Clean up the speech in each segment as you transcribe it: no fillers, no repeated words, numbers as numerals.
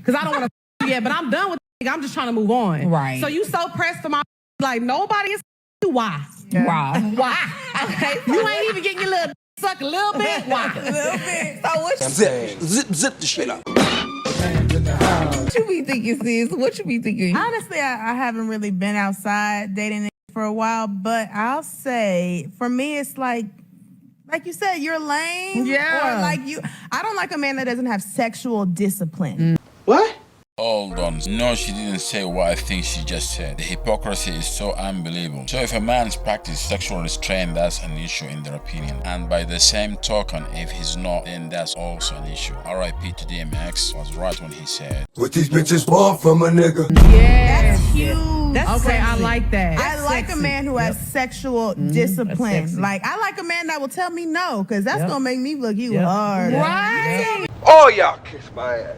because I don't want to yet, but I'm done with I'm just trying to move on. Right. So you so pressed for my like nobody is you. Why? Yeah. Why? Okay. You ain't even getting your little suck a little bit. Why? A little bit. So what you Zip the shit up. What you be thinking, sis? What you be thinking? Honestly, I haven't really been outside dating for a while, but I'll say for me, it's like you said, you're lame. Yeah. Or like I don't like a man that doesn't have sexual discipline. What? Hold on. No, she didn't say what I think she just said. The hypocrisy is so unbelievable. So if a man's practice sexual restraint, that's an issue in their opinion. And by the same token, if he's not, then that's also an issue. R.I.P. to DMX was right when he said, What these bitches want from a nigga? Yeah. That's huge. That's okay, I like that. I like a man who has sexual discipline. Like, I like a man that will tell me no, because that's going to make me look you hard. Right. Oh, y'all kiss my ass.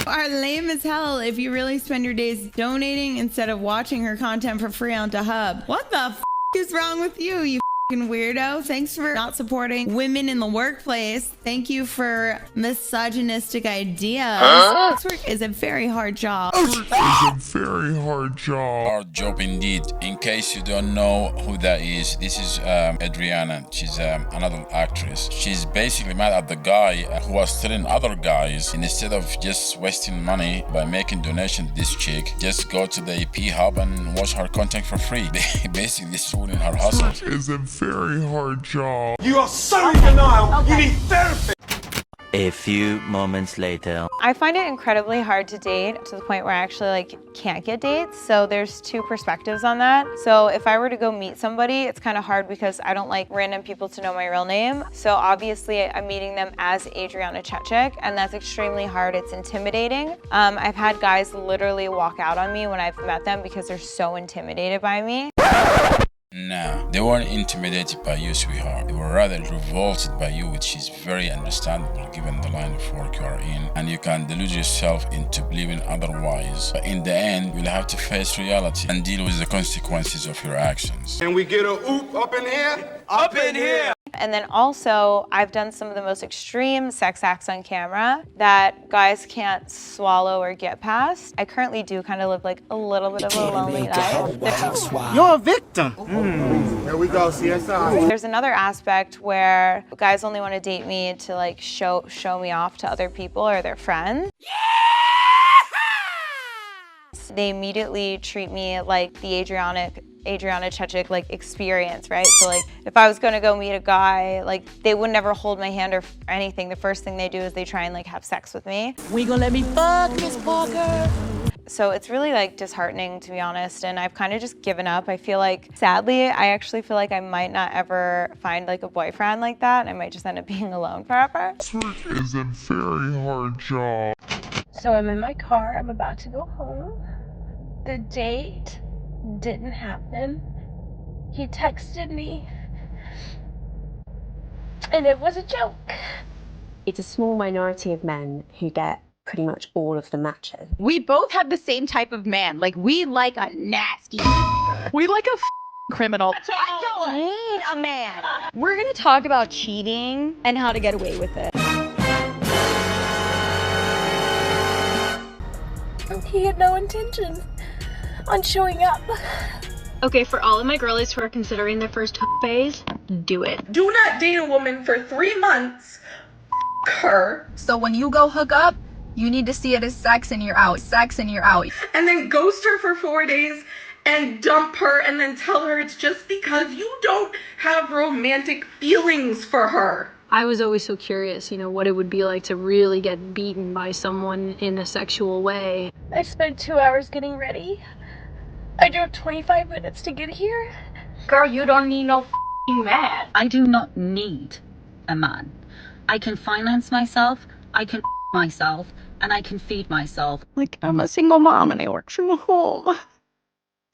Are lame as hell if you really spend your days donating instead of watching her content for free onto Hub. What the f is wrong with you, you f***ing weirdo? Thanks for not supporting women in the workplace. Thank you for misogynistic ideas. Sex work is a very hard job. hard job indeed. In case you don't know who that is, this is Adriana. She's another actress. She's basically mad at the guy who was telling other guys, instead of just wasting money by making donation to this chick, just go to the EP Hub and watch her content for free. Basically, this is ruining her hustle. Is a very hard job. You are so in denial. You need therapy. A few moments later. I find it incredibly hard to date to the point where I actually can't get dates. So there's two perspectives on that. So if I were to go meet somebody, it's kind of hard because I don't like random people to know my real name. So obviously I'm meeting them as Adriana Chechik, and that's extremely hard. It's intimidating. I've had guys literally walk out on me when I've met them because they're so intimidated by me. Nah, they weren't intimidated by you, sweetheart. They were rather revolted by you, which is very understandable given the line of work you are in, and you can delude yourself into believing otherwise. But in the end, you'll have to face reality and deal with the consequences of your actions. Can we get a oop up in here? Up in here! And then also, I've done some of the most extreme sex acts on camera that guys can't swallow or get past. I currently do kind of live like a little bit of a lonely life. You're a victim. Here we go, CSI. There's another aspect where guys only want to date me to like show me off to other people or their friends. They immediately treat me like the Adriana Chechik like experience, right? So like if I was gonna go meet a guy, like they would never hold my hand or anything. The first thing they do is they try and like have sex with me. We gonna let me fuck Miss Parker? So it's really like disheartening, to be honest, and I've kind of just given up. I feel like, sadly, I actually feel like I might not ever find like a boyfriend like that. I might just end up being alone forever. Sex is a very hard job. So I'm in my car, I'm about to go home. The date didn't happen. He texted me, and it was a joke. It's a small minority of men who get pretty much all of the matches. We both have the same type of man. Like, we like a nasty. We like a criminal. I don't need a man. We're gonna talk about cheating and how to get away with it. He had no intention on showing up. Okay, for all of my girlies who are considering their first phase, do it. Do not date a woman for 3 months. Her. So when you go hook up, you need to see it as sex and you're out. Sex and you're out. And then ghost her for 4 days and dump her and then tell her it's just because you don't have romantic feelings for her. I was always so curious, what it would be like to really get beaten by someone in a sexual way. I spent 2 hours getting ready. I drove 25 minutes to get here. Girl, you don't need no man. I do not need a man. I can finance myself, I can myself, and I can feed myself. Like, I'm a single mom and I work from home.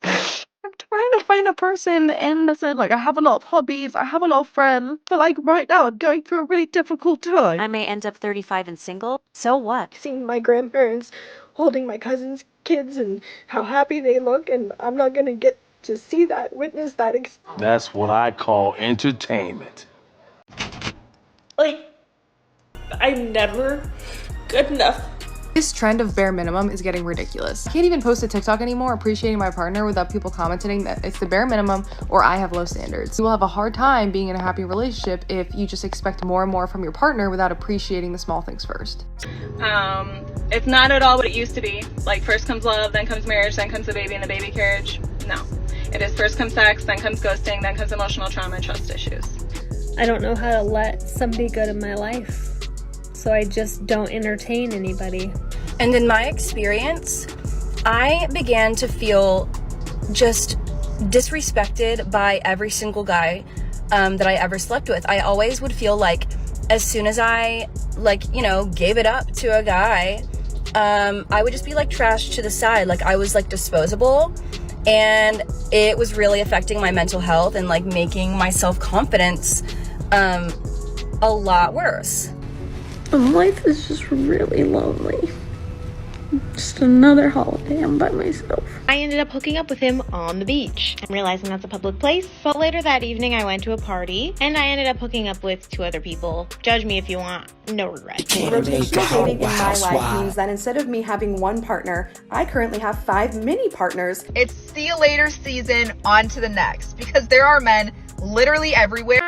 I'm trying to find a person, and that's it. Like, I have a lot of hobbies, I have a lot of friends, but like right now I'm going through a really difficult time. I may end up 35 and single, so what? Seeing my grandparents holding my cousin's kids and how happy they look, and I'm not gonna get to see that, witness that. That's what I call entertainment. Like, I'm never good enough. This trend of bare minimum is getting ridiculous. I can't even post a TikTok anymore appreciating my partner without people commenting that it's the bare minimum or I have low standards. You will have a hard time being in a happy relationship if you just expect more and more from your partner without appreciating the small things first. It's not at all what it used to be. Like, first comes love, then comes marriage, then comes the baby and the baby carriage. No. It is first comes sex, then comes ghosting, then comes emotional trauma and trust issues. I don't know how to let somebody good in my life, so I just don't entertain anybody. And in my experience, I began to feel just disrespected by every single guy that I ever slept with. I always would feel like as soon as I, gave it up to a guy, I would just be like trashed to the side. Like, I was like disposable, and it was really affecting my mental health and like making my self-confidence a lot worse. Life is just really lonely. Just another holiday, I'm by myself. I ended up hooking up with him on the beach. I'm realizing that's a public place. But later that evening, I went to a party, and I ended up hooking up with 2 other people. Judge me if you want. No regrets. Rotational dating in my life means that instead of me having one partner, I currently have 5 mini partners. It's see you later season, on to the next. Because there are men literally everywhere.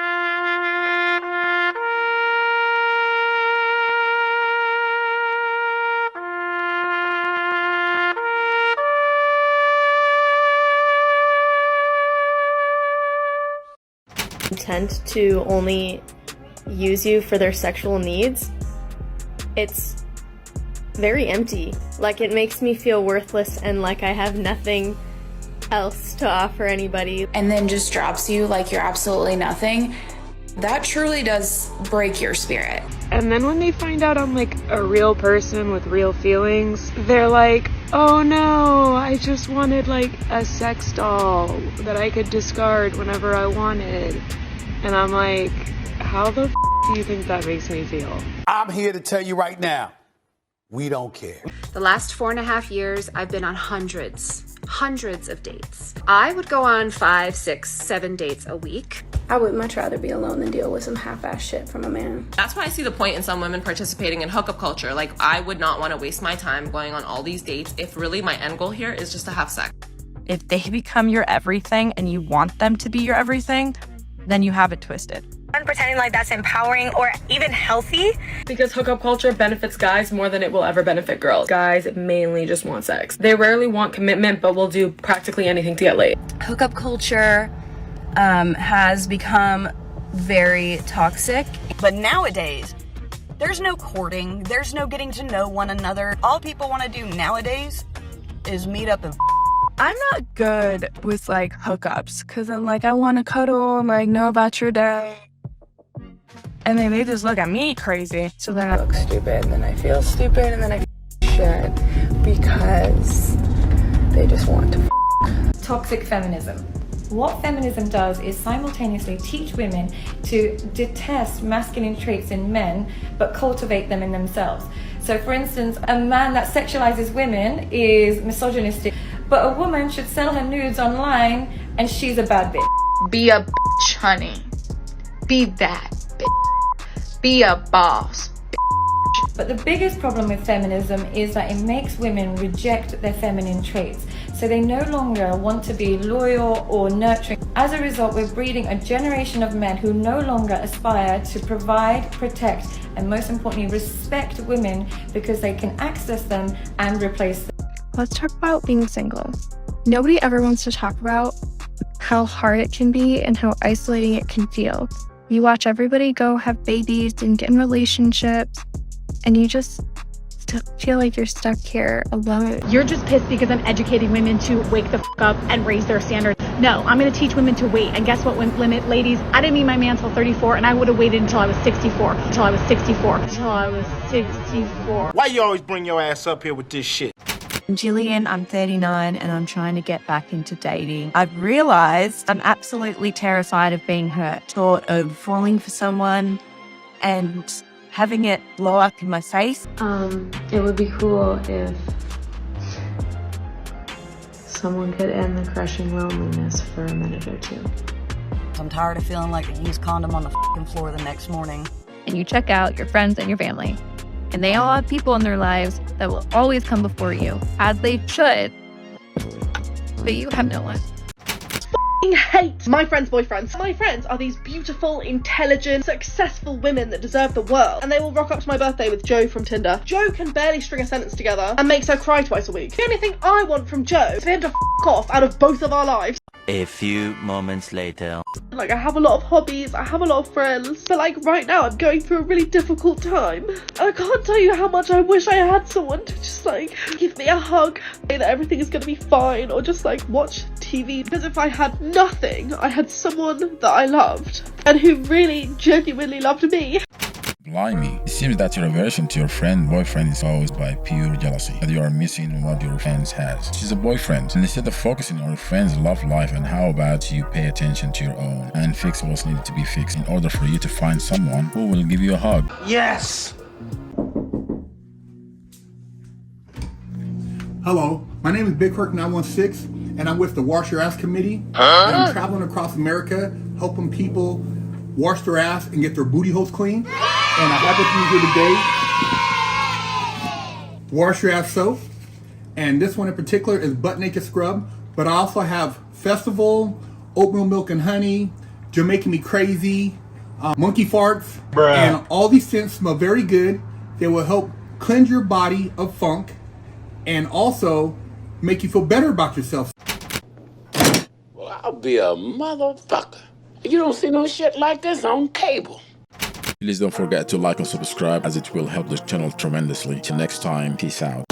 Intent to only use you for their sexual needs, it's very empty. Like, it makes me feel worthless and like I have nothing else to offer anybody. And then just drops you like you're absolutely nothing. That truly does break your spirit. And then when they find out I'm like a real person with real feelings, they're like, oh no, I just wanted like a sex doll that I could discard whenever I wanted. And I'm like, how the do you think that makes me feel? I'm here to tell you right now, we don't care. The last 4.5 years, I've been on hundreds of dates. I would go on 5, 6, 7 dates a week. I would much rather be alone than deal with some half-ass shit from a man. That's why I see the point in some women participating in hookup culture. Like, I would not want to waste my time going on all these dates if really my end goal here is just to have sex. If they become your everything and you want them to be your everything, then you have it twisted. And pretending like that's empowering or even healthy. Because hookup culture benefits guys more than it will ever benefit girls. Guys mainly just want sex. They rarely want commitment, but will do practically anything to get laid. Hookup culture has become very toxic. But nowadays, there's no courting, there's no getting to know one another. All people want to do nowadays is meet up and I'm not good with like hookups because I'm like, I want to cuddle and like know about your day. And then they just look at me crazy. So then I look stupid, and then I feel stupid, and then I feel shit because they just want to Toxic feminism. What feminism does is simultaneously teach women to detest masculine traits in men, but cultivate them in themselves. So for instance, a man that sexualizes women is misogynistic, but a woman should sell her nudes online and she's a bad bitch. Be a bitch, honey. Be that bitch. Be a boss. But the biggest problem with feminism is that it makes women reject their feminine traits. So they no longer want to be loyal or nurturing. As a result, we're breeding a generation of men who no longer aspire to provide, protect, and most importantly, respect women because they can access them and replace them. Let's talk about being single. Nobody ever wants to talk about how hard it can be and how isolating it can feel. You watch everybody go have babies and get in relationships, and you just feel like you're stuck here alone. You're just pissed because I'm educating women to wake the up and raise their standards. No, I'm going to teach women to wait. And guess what, ladies? I didn't meet my man until 34, and I would have waited until I was 64. Until I was 64. Until I was 64. Why you always bring your ass up here with this shit? I'm Jillian, I'm 39, and I'm trying to get back into dating. I've realized I'm absolutely terrified of being hurt. Thought of falling for someone and having it blow up in my face. It would be cool if someone could end the crushing loneliness for a minute or two. I'm tired of feeling like a used condom on the f***ing floor the next morning. and you check out your friends and your family. And they all have people in their lives that will always come before you, as they should. But you have no one. Hate my friends' boyfriends. My friends are these beautiful, intelligent, successful women that deserve the world, and they will rock up to my birthday with Joe from Tinder. Joe can barely string a sentence together and makes her cry twice a week. The only thing I want from Joe is for him to f*** off out of both of our lives. A few moments later. Like, I have a lot of hobbies, I have a lot of friends, but like right now I'm going through a really difficult time. I can't tell you how much I wish I had someone to just like give me a hug, say that everything is gonna be fine, or just like watch TV. Because if I had nothing, I had someone that I loved and who really genuinely loved me. Blimey, it seems that your aversion to your friend boyfriend is caused by pure jealousy, that you are missing what your friend has. She's a boyfriend, and instead of focusing on your friend's love life, and how about you pay attention to your own and fix what's needed to be fixed in order for you to find someone who will give you a hug. Yes! Hello, my name is Big Hurt 916, and I'm with the Wash Your Ass Committee. And I'm traveling across America, helping people wash their ass and get their booty holes clean. And I have with you here today, Wash Your Ass Soap. And this one in particular is Butt Naked Scrub. But I also have Festival, Oatmeal Milk and Honey, Jamaican Me Crazy, Monkey Farts. Bruh. And all these scents smell very good. They will help cleanse your body of funk and also make you feel better about yourself. Well, I'll be a motherfucker. You don't see no shit like this on cable. Please don't forget to like and subscribe, as it will help the channel tremendously. Till next time, peace out.